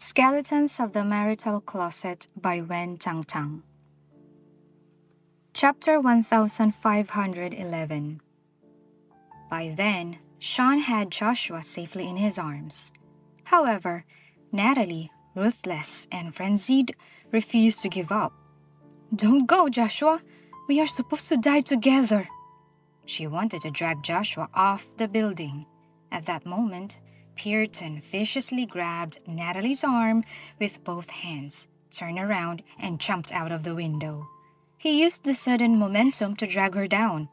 Skeletons of the Marital Closet by Tang. Chapter 1511. By then, Shawn had Joshua safely in his arms. However, Natalie, ruthless and frenzied, refused to give up. "Don't go, Joshua! We are supposed to die together!" She wanted to drag Joshua off the building. At that moment, Pearton viciously grabbed Natalie's arm with both hands, turned around, and jumped out of the window. He used the sudden momentum to drag her down.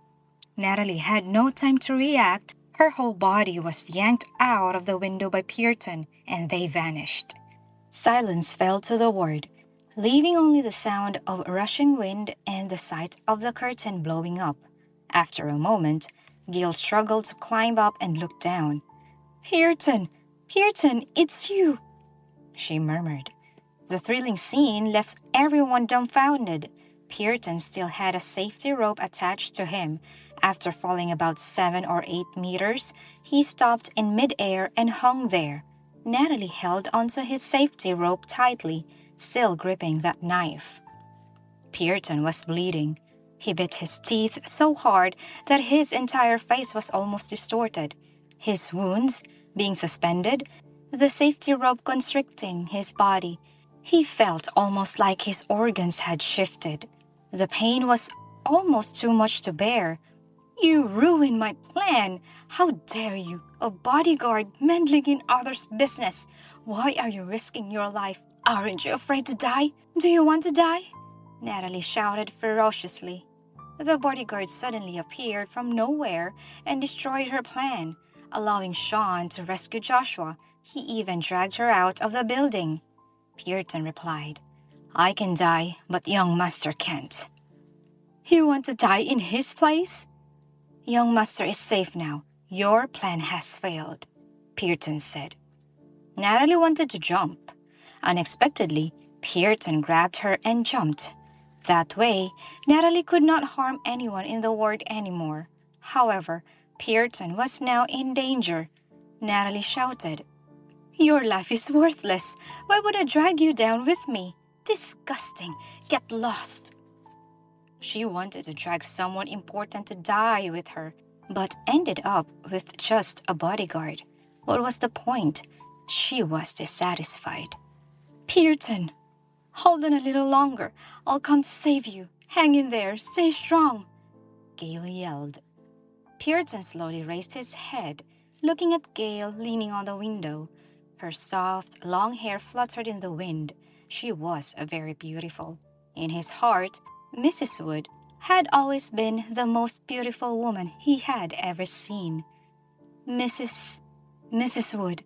Natalie had no time to react. Her whole body was yanked out of the window by Pearton, and they vanished. Silence fell to the ward, leaving only the sound of rushing wind and the sight of the curtain blowing up. After a moment, Gale struggled to climb up and look down. "Pearton! Pearton, it's you!" she murmured. The thrilling scene left everyone dumbfounded. Pearton still had a safety rope attached to him. After falling about 7 or 8 meters, he stopped in midair and hung there. Natalie held onto his safety rope tightly, still gripping that knife. Pearton was bleeding. He bit his teeth so hard that his entire face was almost distorted. His wounds being suspended, the safety rope constricting his body, he felt almost like his organs had shifted. The pain was almost too much to bear. "You ruined my plan! How dare you, a bodyguard meddling in others' business! Why are you risking your life? Aren't you afraid to die? Do you want to die?" Natalie shouted ferociously. The bodyguard suddenly appeared from nowhere and destroyed her plan, allowing Shawn to rescue Joshua. He even dragged her out of the building. Pearton replied, "I can die, but young master can't." "You want to die in his place?" "Young master is safe now. Your plan has failed," Pearton said. Natalie wanted to jump. Unexpectedly, Pearton grabbed her and jumped. That way, Natalie could not harm anyone in the ward anymore. However, Pearton was now in danger. Natalie shouted, "Your life is worthless. Why would I drag you down with me? Disgusting. Get lost." She wanted to drag someone important to die with her, but ended up with just a bodyguard. What was the point? She was dissatisfied. "Pearton, hold on a little longer. I'll come to save you. Hang in there. Stay strong," Gale yelled. Pearton slowly raised his head, looking at Gale leaning on the window. Her soft, long hair fluttered in the wind. She was very beautiful. In his heart, Mrs. Wood had always been the most beautiful woman he had ever seen. Mrs. Wood,"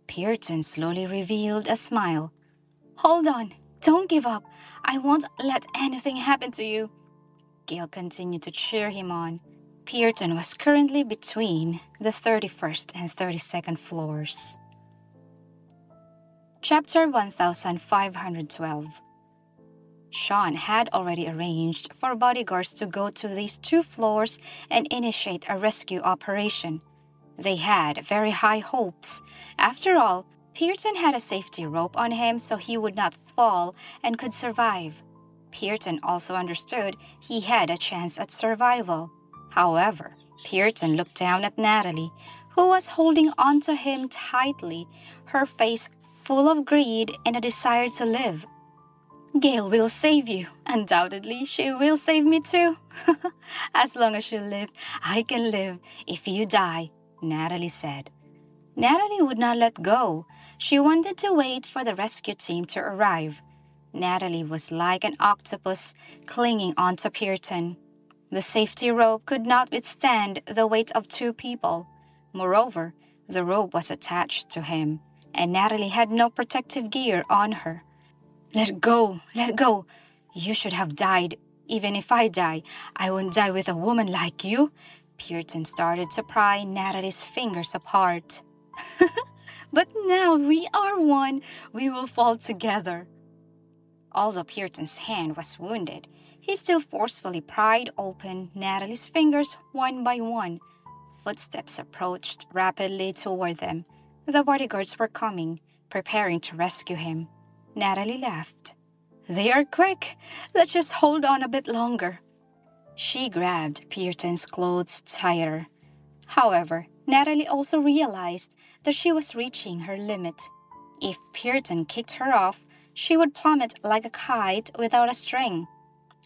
Pearton slowly revealed a smile. "Hold on. Don't give up. I won't let anything happen to you." Gale continued to cheer him on. Pearton was currently between the 31st and 32nd floors. Chapter 1512. Shawn had already arranged for bodyguards to go to these 2 floors and initiate a rescue operation. They had very high hopes. After all, Pearton had a safety rope on him so he would not fall and could survive. Pearton also understood he had a chance at survival. However, Pearton looked down at Natalie, who was holding onto him tightly, her face full of greed and a desire to live. "Gale will save you. Undoubtedly, she will save me too. As long as you live, I can live. If you die," Natalie said. Natalie would not let go. She wanted to wait for the rescue team to arrive. Natalie was like an octopus clinging onto Pearton. The safety rope could not withstand the weight of 2 people. Moreover, the rope was attached to him, and Natalie had no protective gear on her. Let go. You should have died. Even if I die, I won't die with a woman like you." Pearton started to pry Natalie's fingers apart. "But now we are one. We will fall together." Although Pearton's hand was wounded, he still forcefully pried open Natalie's fingers one by one. Footsteps approached rapidly toward them. The bodyguards were coming. preparing to rescue him. Natalie laughed. "They are quick. Let's just hold on a bit longer." She grabbed Pearton's clothes tighter. However, Natalie also realized that she was reaching her limit. If Pearton kicked her off, she would plummet like a kite without a string.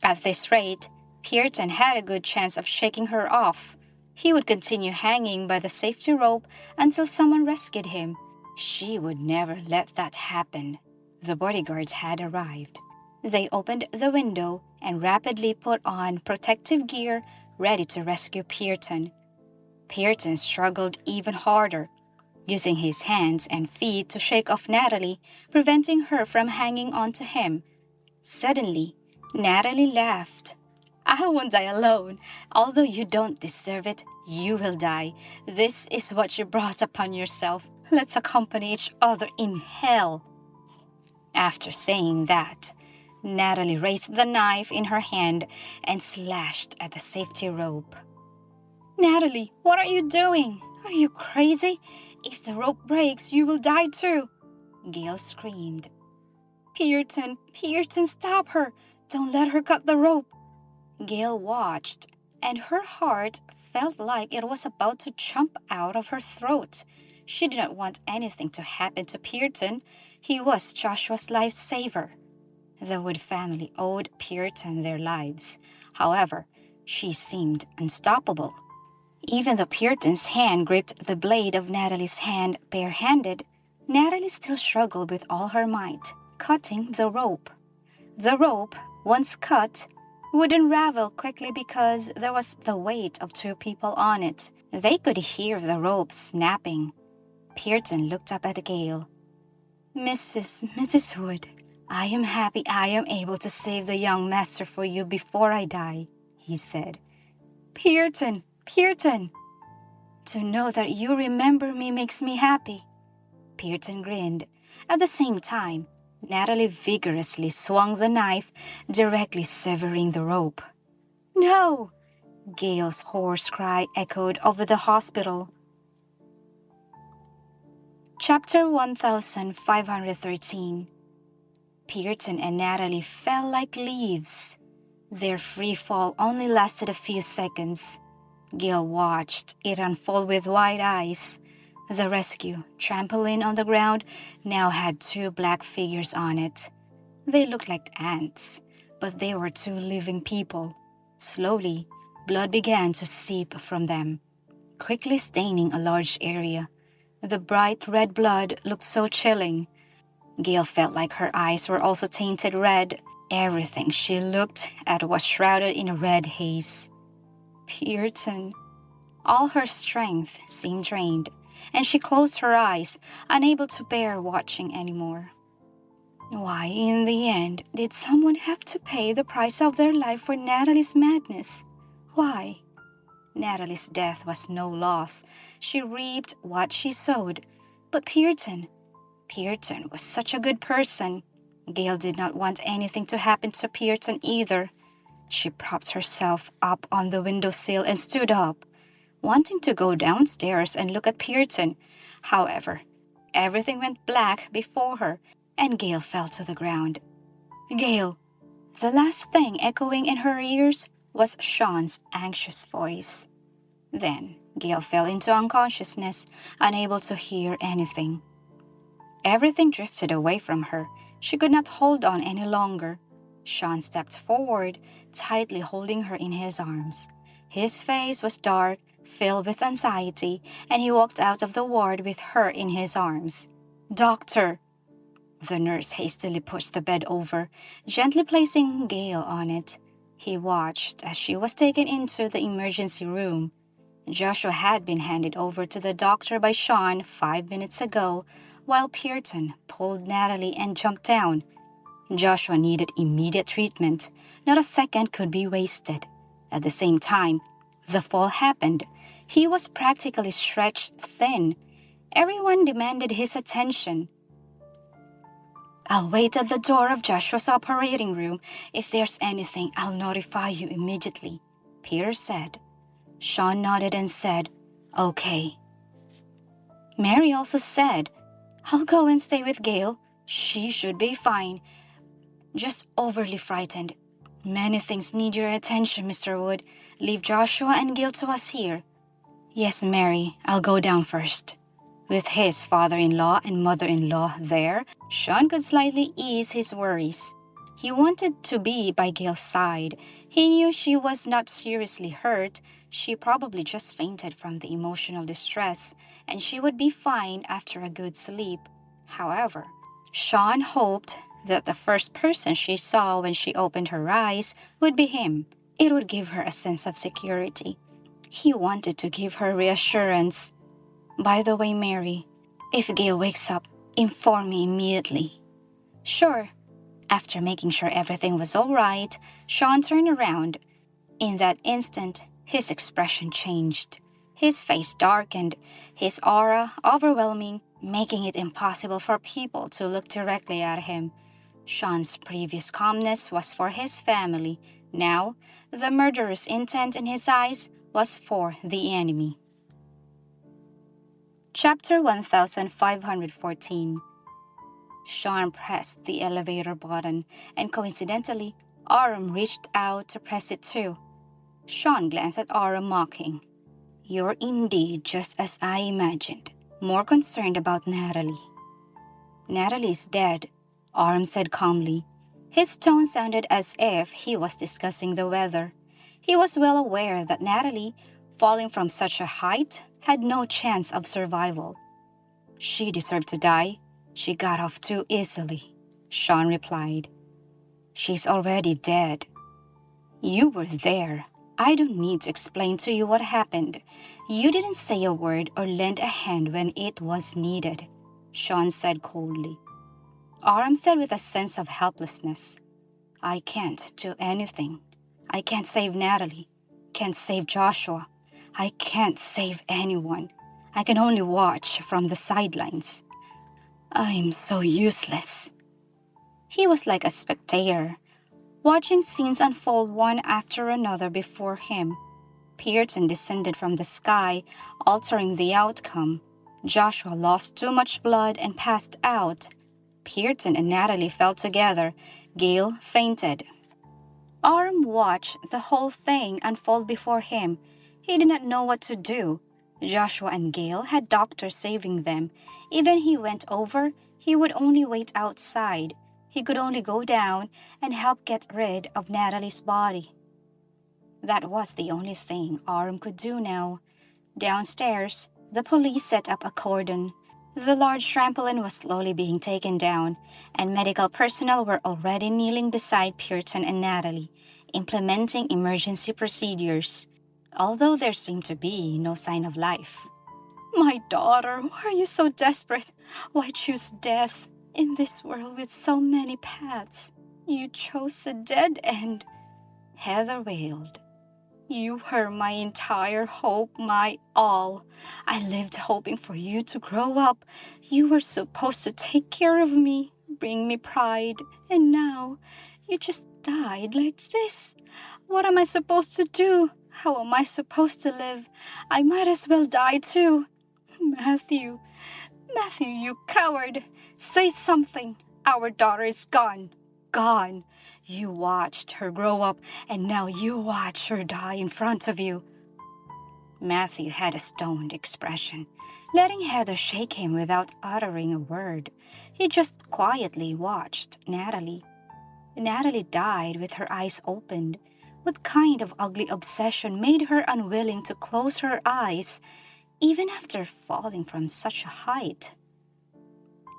At this rate, Pearton had a good chance of shaking her off. He would continue hanging by the safety rope until someone rescued him. She would never let that happen. The bodyguards had arrived. They opened the window and rapidly put on protective gear, ready to rescue Pearton. Pearton struggled even harder, using his hands and feet to shake off Natalie, preventing her from hanging onto him. Suddenly, Natalie laughed. "I won't die alone. Although you don't deserve it, you will die. This is what you brought upon yourself. Let's accompany each other in hell." After saying that, Natalie raised the knife in her hand and slashed at the safety rope. "Natalie, what are you doing? Are you crazy? If the rope breaks, you will die too," Gale screamed. Pearton, stop her! Don't let her cut the rope." Gale watched, and her heart felt like it was about to jump out of her throat. She did not want anything to happen to Pearton. He was Joshua's lifesaver. The Wood family owed Pearton their lives. However, she seemed unstoppable. Even though Pearton's hand gripped the blade of Natalie's hand barehanded, Natalie still struggled with all her might, cutting the rope. The rope, once cut, would unravel quickly because there was the weight of two people on it. They could hear the rope snapping. Pearton looked up at Gale. Mrs. Wood, I am happy I am able to save the young master for you before I die," he said. Pearton! To know that you remember me makes me happy." Pearton grinned. At the same time, Natalie vigorously swung the knife, directly severing the rope. "No!" Gale's hoarse cry echoed over the hospital. Chapter 1513. Pearton and Natalie fell like leaves. Their free fall only lasted a few seconds. Gale watched it unfold with wide eyes. The rescue trampoline on the ground now had two black figures on it. They looked like ants, but they were two living people. Slowly, blood began to seep from them, quickly staining a large area. The bright red blood looked so chilling. Gale felt like her eyes were also tainted red. Everything she looked at was shrouded in a red haze. Pearton. All her strength seemed drained, and she closed her eyes, unable to bear watching anymore. Why, in the end, did someone have to pay the price of their life for Natalie's madness? Why? Natalie's death was no loss. She reaped what she sowed. But Pearton was such a good person. Gale did not want anything to happen to Pearton either. She propped herself up on the windowsill and stood up, wanting to go downstairs and look at Pearton. However, everything went black before her, and Gale fell to the ground. "Gale!" The last thing echoing in her ears was Shawn's anxious voice. Then Gale fell into unconsciousness, unable to hear anything. Everything drifted away from her. She could not hold on any longer. Shawn stepped forward, tightly holding her in his arms. His face was dark, filled with anxiety, and he walked out of the ward with her in his arms. "Doctor!" The nurse hastily pushed the bed over, gently placing Gale on it. He watched as she was taken into the emergency room. Joshua had been handed over to the doctor by Shawn 5 minutes ago, while Pearton pulled Natalie and jumped down. Joshua needed immediate treatment. Not a second could be wasted. At the same time, the fall happened. He was practically stretched thin. Everyone demanded his attention. "I'll wait at the door of Joshua's operating room. If there's anything, I'll notify you immediately," Peter said. Shawn nodded and said, "Okay." Mary also said, I'll go and stay with Gale. She should be fine. Just overly frightened. Many things need your attention, Mr. Wood. Leave Joshua and Gale to us here. Yes, Mary, I'll go down first. With his father-in-law and mother-in-law there, Shawn could slightly ease his worries. He wanted to be by Gale's side. He knew she was not seriously hurt. She probably just fainted from the emotional distress, and she would be fine after a good sleep. However, Shawn hoped that the first person she saw when she opened her eyes would be him. It would give her a sense of security. He wanted to give her reassurance. By the way, Mary, if Gale wakes up, inform me immediately. Sure. After making sure everything was all right, Shawn turned around. In that instant, his expression changed. His face darkened, his aura overwhelming, making it impossible for people to look directly at him. Shawn's previous calmness was for his family. Now, the murderous intent in his eyes was for the enemy. Chapter 1514. Shawn pressed the elevator button, and coincidentally, Aram reached out to press it too. Shawn glanced at Aram, mocking. You're indeed just as I imagined, more concerned about Natalie. Natalie's dead, Aram said calmly. His tone sounded as if he was discussing the weather. He was well aware that Natalie, falling from such a height, had no chance of survival. She deserved to die. She got off too easily, Shawn replied. She's already dead. You were there. I don't need to explain to you what happened. You didn't say a word or lend a hand when it was needed, Shawn said coldly. Aram said with a sense of helplessness. I can't do anything. I can't save Natalie. Can't save Joshua. I can't save anyone. I can only watch from the sidelines. I'm so useless. He was like a spectator, watching scenes unfold one after another before him. Pearson descended from the sky, altering the outcome. Joshua lost too much blood and passed out. Pearson and Natalie fell together. Gale fainted. Aram watched the whole thing unfold before him. He did not know what to do. Joshua and Gale had doctors saving them. Even he went over, he would only wait outside. He could only go down and help get rid of Natalie's body. That was the only thing Aram could do now. Downstairs, the police set up a cordon. The large trampoline was slowly being taken down, and medical personnel were already kneeling beside Pearson and Natalie, implementing emergency procedures, although there seemed to be no sign of life. My daughter, why are you so desperate? Why choose death? In this world with so many paths, you chose a dead end. Heather wailed. You were my entire hope, my all. I lived hoping for you to grow up. You were supposed to take care of me, bring me pride, and now you just died like this. What am I supposed to do? How am I supposed to live? I might as well die too. Matthew, you coward. Say something. Our daughter is gone. Gone. You watched her grow up, and now you watch her die in front of you. Matthew had a stoned expression, letting Heather shake him without uttering a word. He just quietly watched Natalie. Natalie died with her eyes opened. What kind of ugly obsession made her unwilling to close her eyes, even after falling from such a height?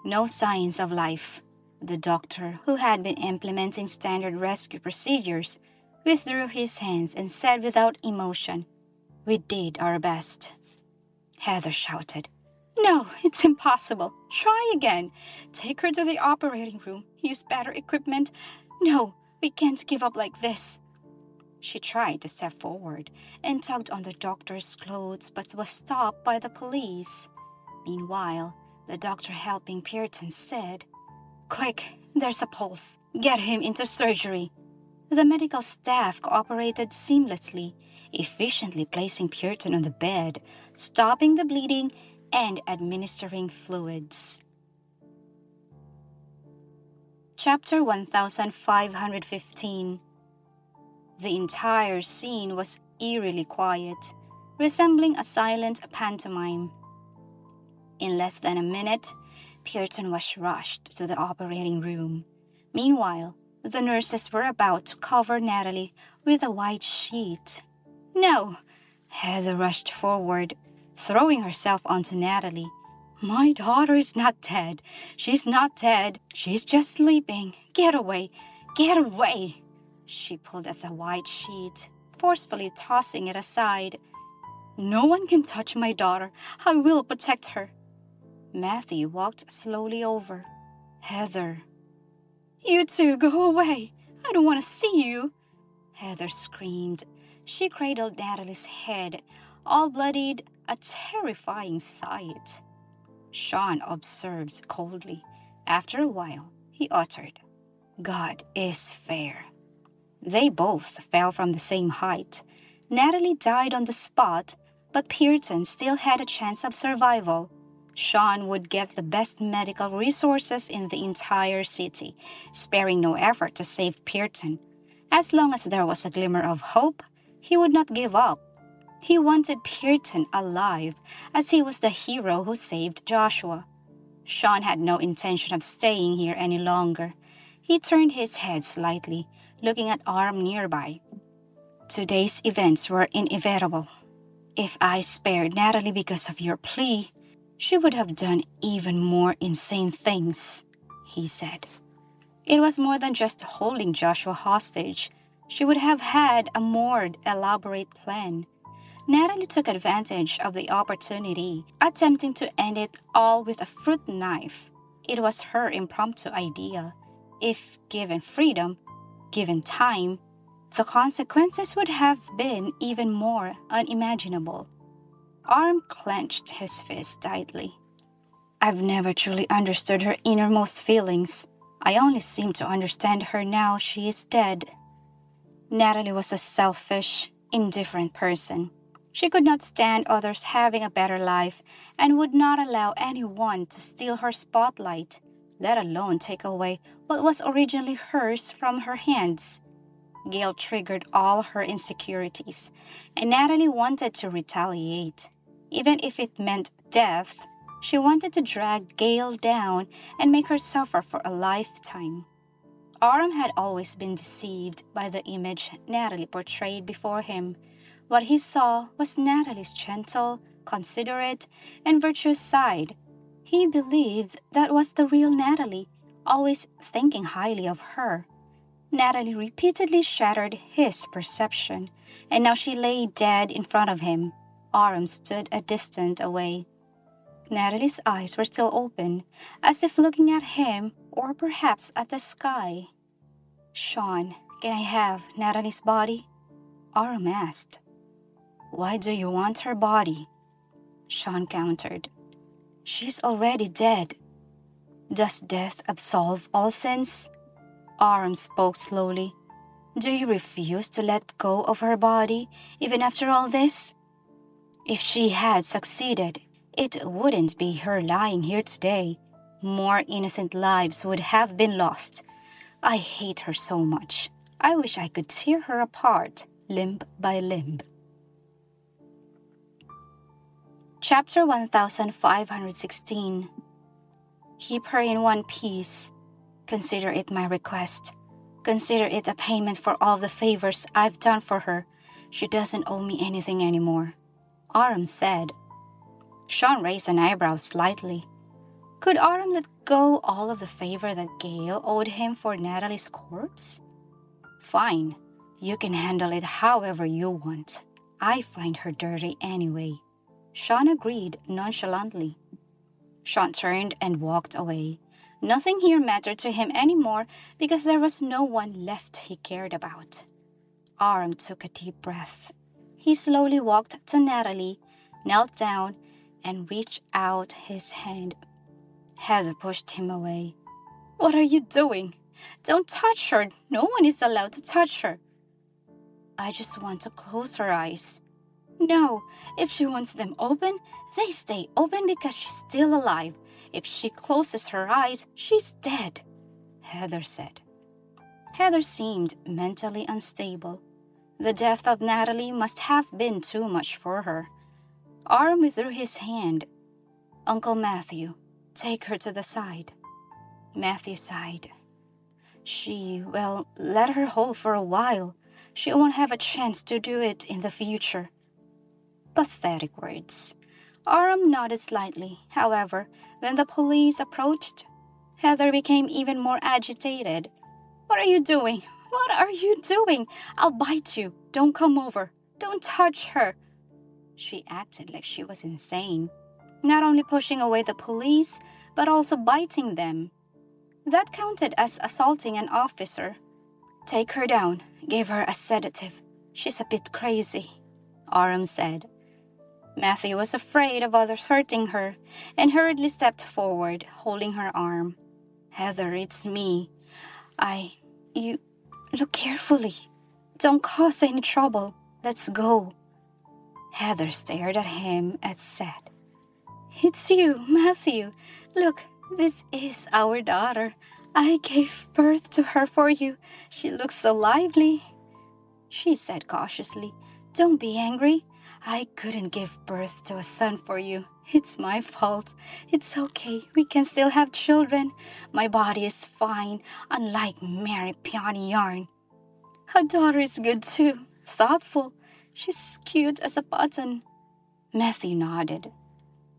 No signs of life. The doctor, who had been implementing standard rescue procedures, withdrew his hands and said without emotion, We did our best. Heather shouted, No, it's impossible. Try again. Take her to the operating room. Use better equipment. No, we can't give up like this. She tried to step forward and tugged on the doctor's clothes but was stopped by the police. Meanwhile, the doctor helping Pearson said, Quick, there's a pulse. Get him into surgery. The medical staff cooperated seamlessly, efficiently placing Pearson on the bed, stopping the bleeding, and administering fluids. Chapter 1515. The entire scene was eerily quiet, resembling a silent pantomime. In less than a minute, Pearson was rushed to the operating room. Meanwhile, the nurses were about to cover Natalie with a white sheet. "No!" Heather rushed forward, throwing herself onto Natalie. "My daughter is not dead. She's not dead. She's just sleeping. Get away! Get away!" She pulled at the white sheet, forcefully tossing it aside. "No one can touch my daughter. I will protect her." Matthew walked slowly over. "Heather." "You two, go away. I don't want to see you." Heather screamed. She cradled Natalie's head, all bloodied, a terrifying sight. Shawn observed coldly. After a while, he uttered, "God is fair." They both fell from the same height. Natalie died on the spot, but Pearson still had a chance of survival. Shawn would get the best medical resources in the entire city, sparing no effort to save Pearson. As long as there was a glimmer of hope, he would not give up. He wanted Pearson alive, as he was the hero who saved Joshua. Shawn had no intention of staying here any longer. He turned his head slightly, looking at Aram nearby. "Today's events were inevitable. If I spared Natalie because of your plea, she would have done even more insane things," he said. It was more than just holding Joshua hostage. She would have had a more elaborate plan. Natalie took advantage of the opportunity, attempting to end it all with a fruit knife. It was her impromptu idea. If given freedom, given time, the consequences would have been even more unimaginable. Aram clenched his fist tightly. "I've never truly understood her innermost feelings. I only seem to understand her now she is dead." Natalie was a selfish, indifferent person. She could not stand others having a better life and would not allow anyone to steal her spotlight, let alone take away what was originally hers from her hands. Gale triggered all her insecurities, and Natalie wanted to retaliate. Even if it meant death, she wanted to drag Gale down and make her suffer for a lifetime. Aram had always been deceived by the image Natalie portrayed before him. What he saw was Natalie's gentle, considerate, and virtuous side. He believed that was the real Natalie, always thinking highly of her. Natalie repeatedly shattered his perception, and now she lay dead in front of him. Aram stood a distance away. Natalie's eyes were still open, as if looking at him or perhaps at the sky. "Shawn, can I have Natalie's body?" Aram asked. "Why do you want her body?" Shawn countered. "She's already dead." "Does death absolve all sins?" Aram spoke slowly. "Do you refuse to let go of her body, even after all this? If she had succeeded, it wouldn't be her lying here today. More innocent lives would have been lost. I hate her so much. I wish I could tear her apart, limb by limb." Chapter 1516. Keep her in one piece. Consider it my request. Consider it a payment for all the favors I've done for her. She doesn't owe me anything anymore," Aram said. Shawn raised an eyebrow slightly. Could Aram let go all of the favor that Gale owed him for Natalie's corpse? "Fine. You can handle it however you want. I find her dirty anyway," Shawn agreed nonchalantly. Shawn turned and walked away. Nothing here mattered to him anymore because there was no one left he cared about. Aram took a deep breath. He slowly walked to Natalie, knelt down, and reached out his hand. Heather pushed him away. "What are you doing? Don't touch her. No one is allowed to touch her." "I just want to close her eyes." "No, if she wants them open, they stay open because she's still alive. If she closes her eyes, she's dead." Heather said. Heather seemed mentally unstable. The death of Natalie must have been too much for her. Aram withdrew his hand. Uncle Matthew, take her to the side. Matthew sighed. Let her hold for a while. She won't have a chance to do it in the future. Pathetic words. Aram nodded slightly. However, when the police approached, Heather became even more agitated. What are you doing? What are you doing? I'll bite you. Don't come over. Don't touch her. She acted like she was insane, not only pushing away the police, but also biting them. That counted as assaulting an officer. Take her down. Give her a sedative. She's a bit crazy, Aram said. Matthew was afraid of others hurting her and hurriedly stepped forward, holding her arm. Heather, it's me. You, look carefully. Don't cause any trouble. Let's go. Heather stared at him and said, It's you, Matthew. Look, this is our daughter. I gave birth to her for you. She looks so lively. She said cautiously, Don't be angry. I couldn't give birth to a son for you. It's my fault. It's okay. We can still have children. My body is fine, unlike Mary Peony Yarn. Her daughter is good too, thoughtful. She's cute as a button. Matthew nodded.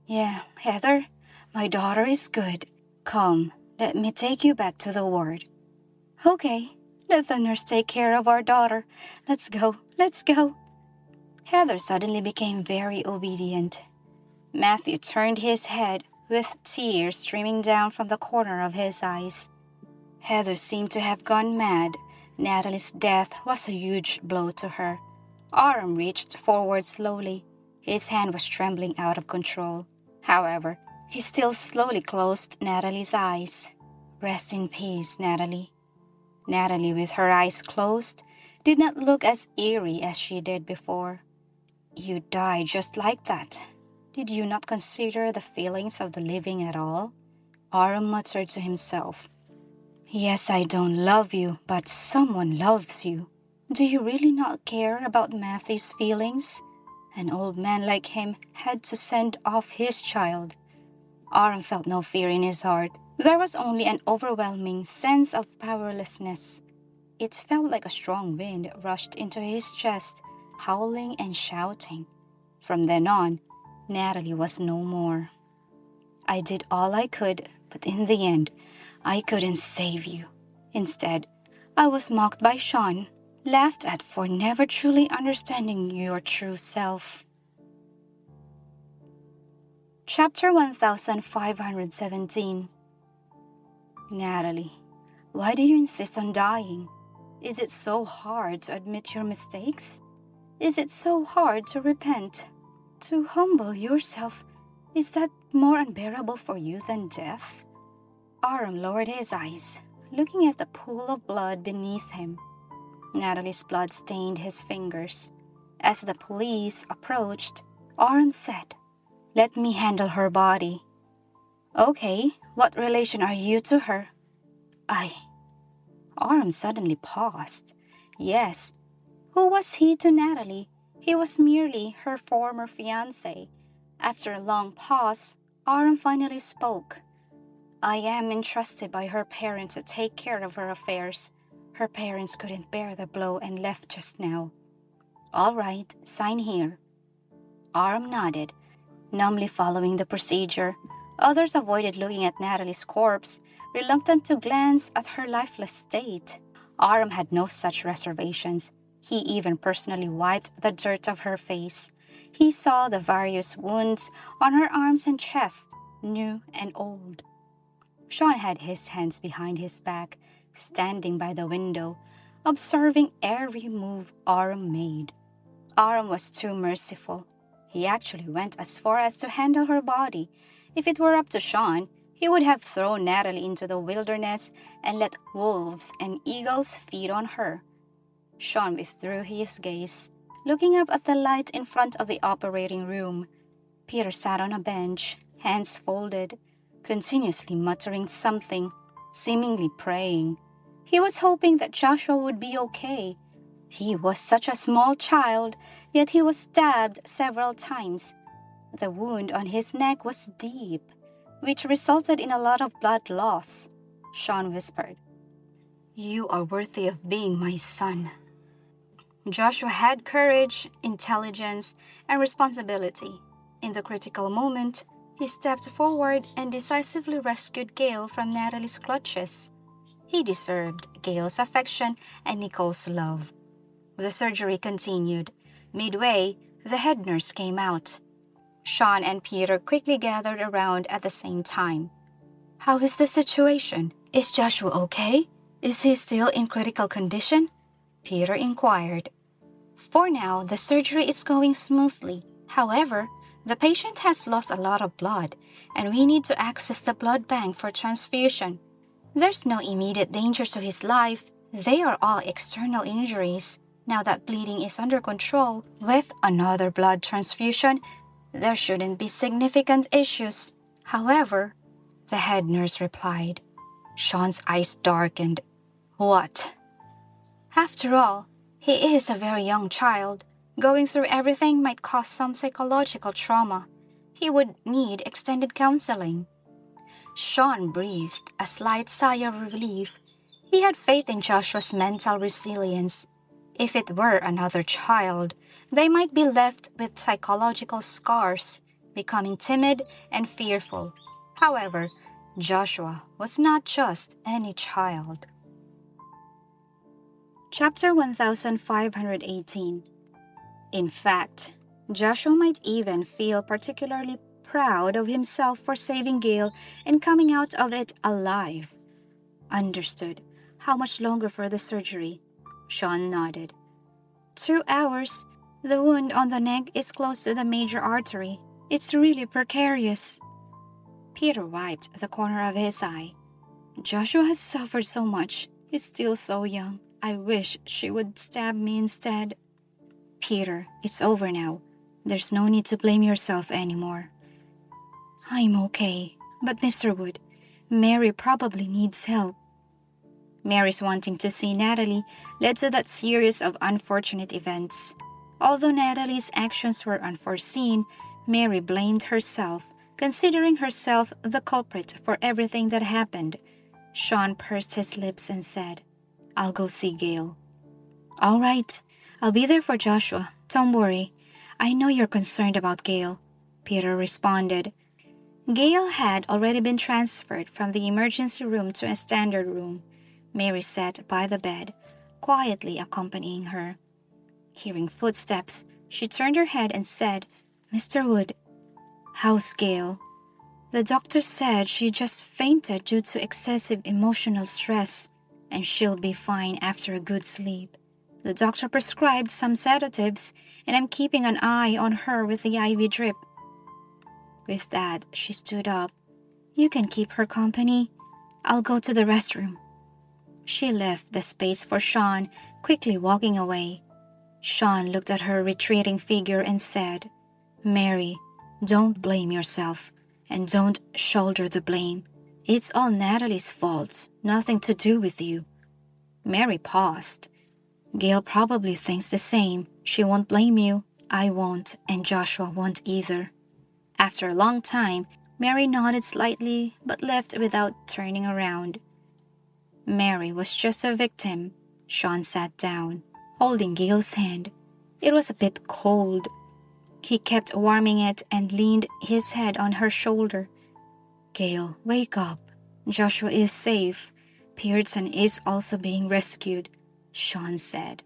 Yeah, Heather, my daughter is good. Come, let me take you back to the ward. Okay, let the nurse take care of our daughter. Let's go. Heather suddenly became very obedient. Matthew turned his head with tears streaming down from the corner of his eyes. Heather seemed to have gone mad. Natalie's death was a huge blow to her. Aram reached forward slowly. His hand was trembling out of control. However, he still slowly closed Natalie's eyes. Rest in peace, Natalie. Natalie, with her eyes closed, did not look as eerie as she did before. You died just like that. Did you not consider the feelings of the living at all? Aram muttered to himself. Yes, I don't love you, but someone loves you. Do you really not care about Matthew's feelings? An old man like him had to send off his child. Aram felt no fear in his heart. There was only an overwhelming sense of powerlessness. It felt like a strong wind rushed into his chest, howling and shouting. From then on, Natalie was no more. I did all I could, but in the end, I couldn't save you. Instead, I was mocked by Shawn, laughed at for never truly understanding your true self. Chapter 1517. Natalie, why do you insist on dying? Is it so hard to admit your mistakes? Is it so hard to repent? To humble yourself? Is that more unbearable for you than death? Aram lowered his eyes, looking at the pool of blood beneath him. Natalie's blood stained his fingers. As the police approached, Aram said, Let me handle her body. Okay, what relation are you to her? Aram suddenly paused. Yes. Who was he to Natalie? He was merely her former fiancé. After a long pause, Aram finally spoke. I am entrusted by her parents to take care of her affairs. Her parents couldn't bear the blow and left just now. All right, sign here. Aram nodded, numbly following the procedure. Others avoided looking at Natalie's corpse, reluctant to glance at her lifeless state. Aram had no such reservations. He even personally wiped the dirt off her face. He saw the various wounds on her arms and chest, new and old. Shawn had his hands behind his back, standing by the window, observing every move Aram made. Aram was too merciful. He actually went as far as to handle her body. If it were up to Shawn, he would have thrown Natalie into the wilderness and let wolves and eagles feed on her. Shawn withdrew his gaze, looking up at the light in front of the operating room. Peter sat on a bench, hands folded, continuously muttering something. seemingly praying. He was hoping that Joshua would be okay. He was such a small child, yet he was stabbed several times. The wound on his neck was deep, which resulted in a lot of blood loss. Shawn whispered, "You are worthy of being my son." Joshua had courage, intelligence, and responsibility. In the critical moment, he stepped forward and decisively rescued Gale from Natalie's clutches. He deserved Gale's affection and Nicole's love. The surgery continued. Midway, the head nurse came out. Shawn and Peter quickly gathered around at the same time. "How is the situation? Is Joshua okay? Is he still in critical condition?" Peter inquired. "For now, the surgery is going smoothly. However, the patient has lost a lot of blood, and we need to access the blood bank for transfusion. There's no immediate danger to his life. They are all external injuries. Now that bleeding is under control, with another blood transfusion, there shouldn't be significant issues." "However," the head nurse replied. Shawn's eyes darkened. "What?" "After all, he is a very young child. Going through everything might cause some psychological trauma. He would need extended counseling." Shawn breathed a slight sigh of relief. He had faith in Joshua's mental resilience. If it were another child, they might be left with psychological scars, becoming timid and fearful. However, Joshua was not just any child. Chapter 1518. In fact, Joshua might even feel particularly proud of himself for saving Gale and coming out of it alive. "Understood. How much longer for the surgery?" Shawn nodded. 2 hours. The wound on the neck is close to the major artery. It's really precarious." Peter wiped the corner of his eye. "Joshua has suffered so much. He's still so young. I wish she would stab me instead." "Peter, it's over now. There's no need to blame yourself anymore." "I'm okay. But Mr. Wood, Mary probably needs help." Mary's wanting to see Natalie led to that series of unfortunate events. Although Natalie's actions were unforeseen, Mary blamed herself, considering herself the culprit for everything that happened. Shawn pursed his lips and said, "I'll go see Gale." "All right. I'll be there for Joshua. Don't worry. I know you're concerned about Gale," Peter responded. Gale had already been transferred from the emergency room to a standard room. Mary sat by the bed, quietly accompanying her. Hearing footsteps, she turned her head and said, "Mr. Wood." "How's Gale?" "The doctor said she just fainted due to excessive emotional stress, and she'll be fine after a good sleep. The doctor prescribed some sedatives, and I'm keeping an eye on her with the IV drip." With that, she stood up. "You can keep her company. I'll go to the restroom." She left the space for Shawn, quickly walking away. Shawn looked at her retreating figure and said, "Mary, don't blame yourself, and don't shoulder the blame. It's all Natalie's fault, nothing to do with you." Mary paused. "Gale probably thinks the same. She won't blame you. I won't, and Joshua won't either." After a long time, Mary nodded slightly but left without turning around. Mary was just a victim. Shawn sat down, holding Gale's hand. It was a bit cold. He kept warming it and leaned his head on her shoulder. "Gale, wake up. Joshua is safe. Pearson is also being rescued," Shawn said.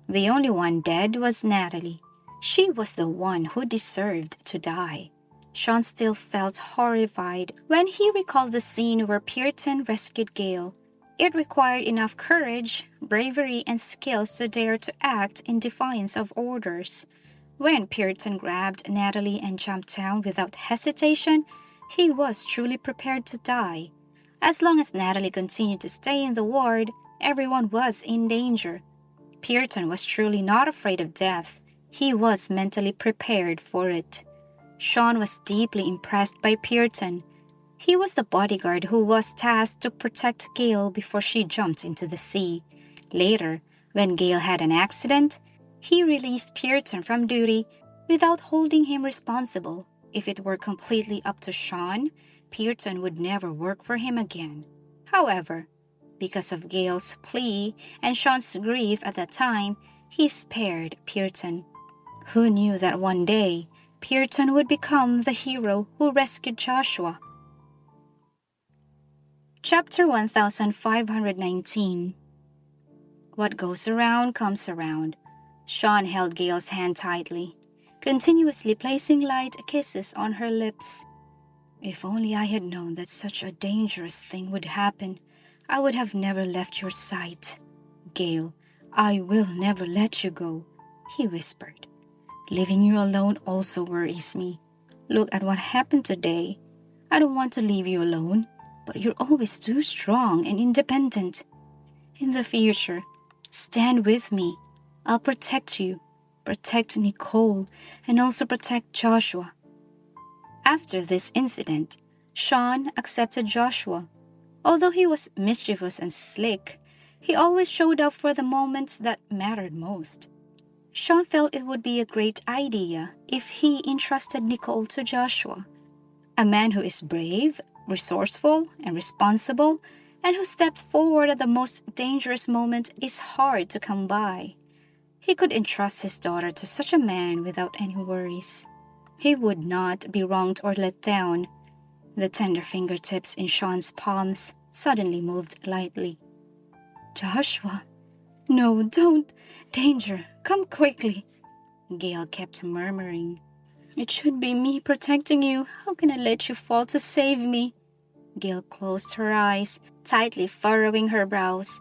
The only one dead was Natalie. She was the one who deserved to die. Shawn still felt horrified when he recalled the scene where Pearson rescued Gale. It required enough courage, bravery, and skills to dare to act in defiance of orders. When Pearson grabbed Natalie and jumped down without hesitation, he was truly prepared to die. As long as Natalie continued to stay in the ward, everyone was in danger. Pearson was truly not afraid of death. He was mentally prepared for it. Shawn was deeply impressed by Pearson. He was the bodyguard who was tasked to protect Gale before she jumped into the sea. Later, when Gale had an accident, he released Pearson from duty without holding him responsible. If it were completely up to Shawn, Pearson would never work for him again. However, because of Gale's plea and Shawn's grief at that time, he spared Pearson. Who knew that one day, Pearson would become the hero who rescued Joshua? Chapter 1519. What goes around comes around. Shawn held Gale's hand tightly, continuously placing light kisses on her lips. If only I had known that such a dangerous thing would happen, I would have never left your sight. Gale, I will never let you go, he whispered. Leaving you alone also worries me. Look at what happened today. I don't want to leave you alone, but you're always too strong and independent. In the future, stand with me. I'll protect you, protect Nicole, and also protect Joshua. After this incident, Shawn accepted Joshua. Although he was mischievous and slick, he always showed up for the moments that mattered most. Shawn felt it would be a great idea if he entrusted Nicole to Joshua. A man who is brave, resourceful, and responsible, and who stepped forward at the most dangerous moment is hard to come by. He could entrust his daughter to such a man without any worries. He would not be wronged or let down. The tender fingertips in Shawn's palms suddenly moved lightly. Joshua, no, don't. Danger, come quickly. Gale kept murmuring. It should be me protecting you. How can I let you fall to save me? Gale closed her eyes, tightly furrowing her brows.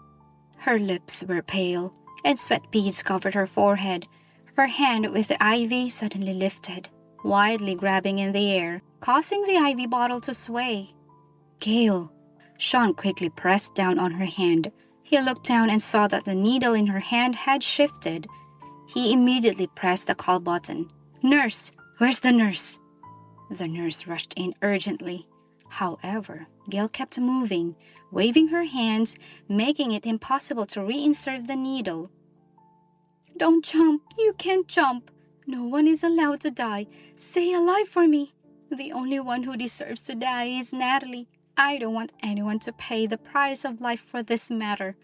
Her lips were pale, and sweat beads covered her forehead. Her hand with the ivy suddenly lifted, wildly grabbing in the air, causing the ivy bottle to sway. Gale! Shawn quickly pressed down on her hand. He looked down and saw that the needle in her hand had shifted. He immediately pressed the call button. Nurse! Where's the nurse? The nurse rushed in urgently. However, Gale kept moving, waving her hands, making it impossible to reinsert the needle. Don't jump! You can't jump! No one is allowed to die. Stay alive for me! The only one who deserves to die is Natalie. I don't want anyone to pay the price of life for this matter.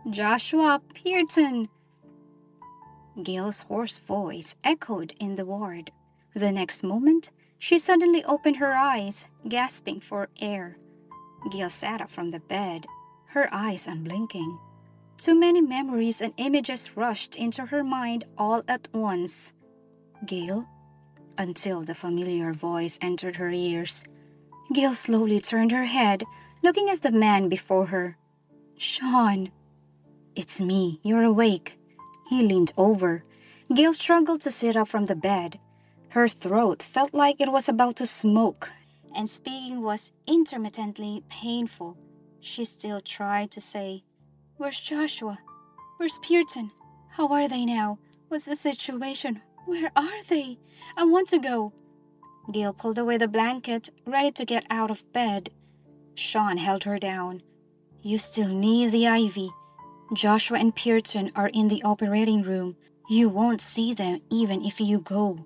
Joshua Pearson! Gale's hoarse voice echoed in the ward. The next moment, she suddenly opened her eyes, gasping for air. Gale sat up from the bed, her eyes unblinking. Too many memories and images rushed into her mind all at once. Gale? Until the familiar voice entered her ears. Gale slowly turned her head, looking at the man before her. Shawn! It's me. You're awake. He leaned over. Gale struggled to sit up from the bed. Her throat felt like it was about to smoke, and speaking was intermittently painful. She still tried to say, Where's Joshua? Where's Pearson? How are they now? What's the situation? Where are they? I want to go. Gale pulled away the blanket, ready to get out of bed. Shawn held her down. You still need the ivy. Joshua and Pearson are in the operating room. You won't see them even if you go.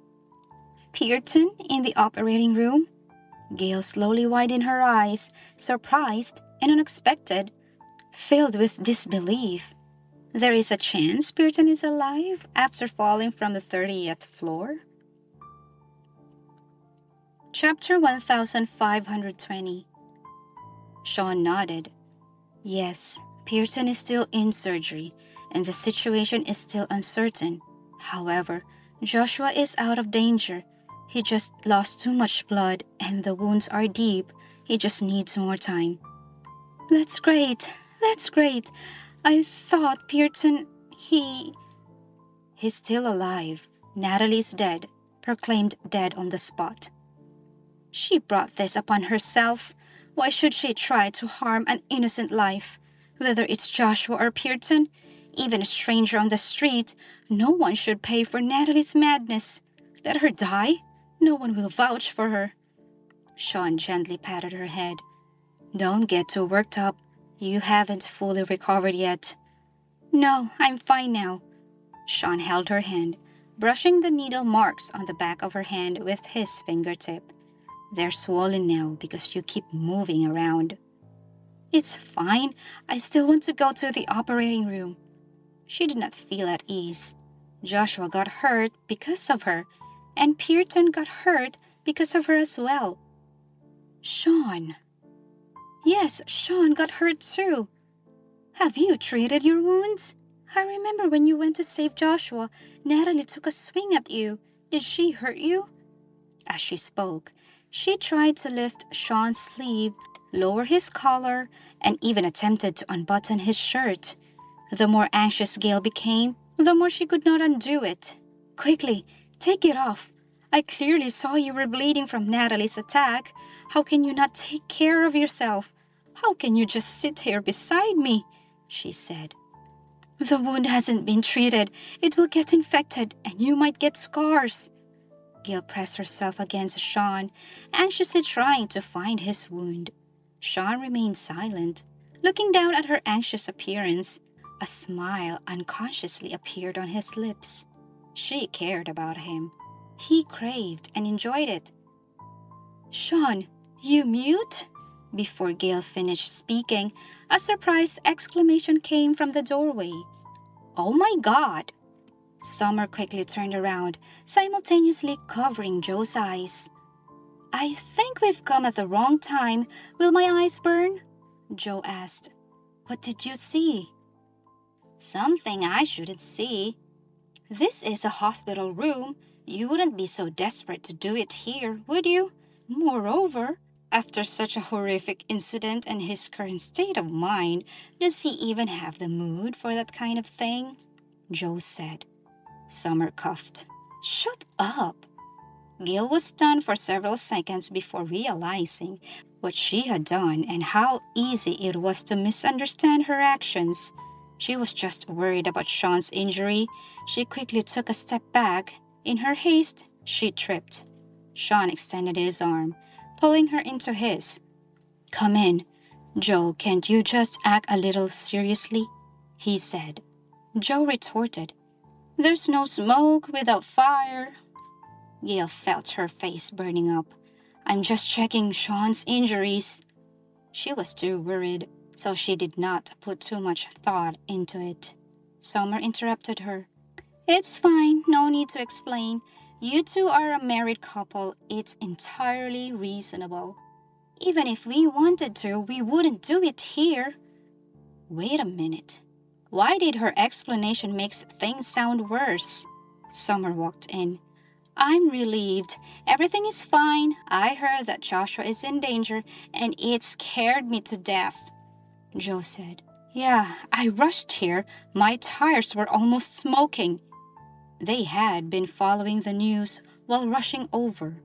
Pearson in the operating room? Gale slowly widened her eyes, surprised and unexpected, filled with disbelief. There is a chance Pearson is alive after falling from the 30th floor? Chapter 1520. Shawn nodded. Yes, Pearson is still in surgery, and the situation is still uncertain. However, Joshua is out of danger. He just lost too much blood, and the wounds are deep. He just needs more time. That's great. That's great. I thought Pearson, He's still alive. Natalie's dead, proclaimed dead on the spot. She brought this upon herself. Why should she try to harm an innocent life? Whether it's Joshua or Pearson, even a stranger on the street, no one should pay for Natalie's madness. Let her die. No one will vouch for her. Shawn gently patted her head. Don't get too worked up. You haven't fully recovered yet. No, I'm fine now. Shawn held her hand, brushing the needle marks on the back of her hand with his fingertip. They're swollen now because you keep moving around. It's fine. I still want to go to the operating room. She did not feel at ease. Joshua got hurt because of her, and Pearton got hurt because of her as well. Shawn. Yes, Shawn got hurt too. Have you treated your wounds? I remember when you went to save Joshua, Natalie took a swing at you. Did she hurt you? As she spoke, she tried to lift Shawn's sleeve, lower his collar, and even attempted to unbutton his shirt. The more anxious Gale became, the more she could not undo it. Quickly, take it off. I clearly saw you were bleeding from Natalie's attack. How can you not take care of yourself? How can you just sit here beside me? She said. The wound hasn't been treated. It will get infected, and you might get scars. Gale pressed herself against Shawn, anxiously trying to find his wound. Shawn remained silent, looking down at her anxious appearance. A smile unconsciously appeared on his lips. She cared about him. He craved and enjoyed it. Shawn, you mute? Before Gale finished speaking, a surprised exclamation came from the doorway. Oh my God! Summer quickly turned around, simultaneously covering Joe's eyes. I think we've come at the wrong time. Will my eyes burn? Joe asked. What did you see? Something I shouldn't see. This is a hospital room. You wouldn't be so desperate to do it here, would you? Moreover, after such a horrific incident and his current state of mind, does he even have the mood for that kind of thing? Joe said. Summer coughed. Shut up! Gale was stunned for several seconds before realizing what she had done and how easy it was to misunderstand her actions. She was just worried about Shawn's injury. She quickly took a step back. In her haste, she tripped. Shawn extended his arm, pulling her into his. Come in. Joe, can't you just act a little seriously? He said. Joe retorted. There's no smoke without fire. Gale felt her face burning up. I'm just checking Shawn's injuries. She was too worried, so she did not put too much thought into it. Summer interrupted her. It's fine, no need to explain. You two are a married couple. It's entirely reasonable. Even if we wanted to, we wouldn't do it here. Wait a minute. Why did her explanation make things sound worse? Summer walked in. I'm relieved. Everything is fine. I heard that Joshua is in danger, and it scared me to death. Joe said. Yeah, I rushed here. My tires were almost smoking. They had been following the news while rushing over.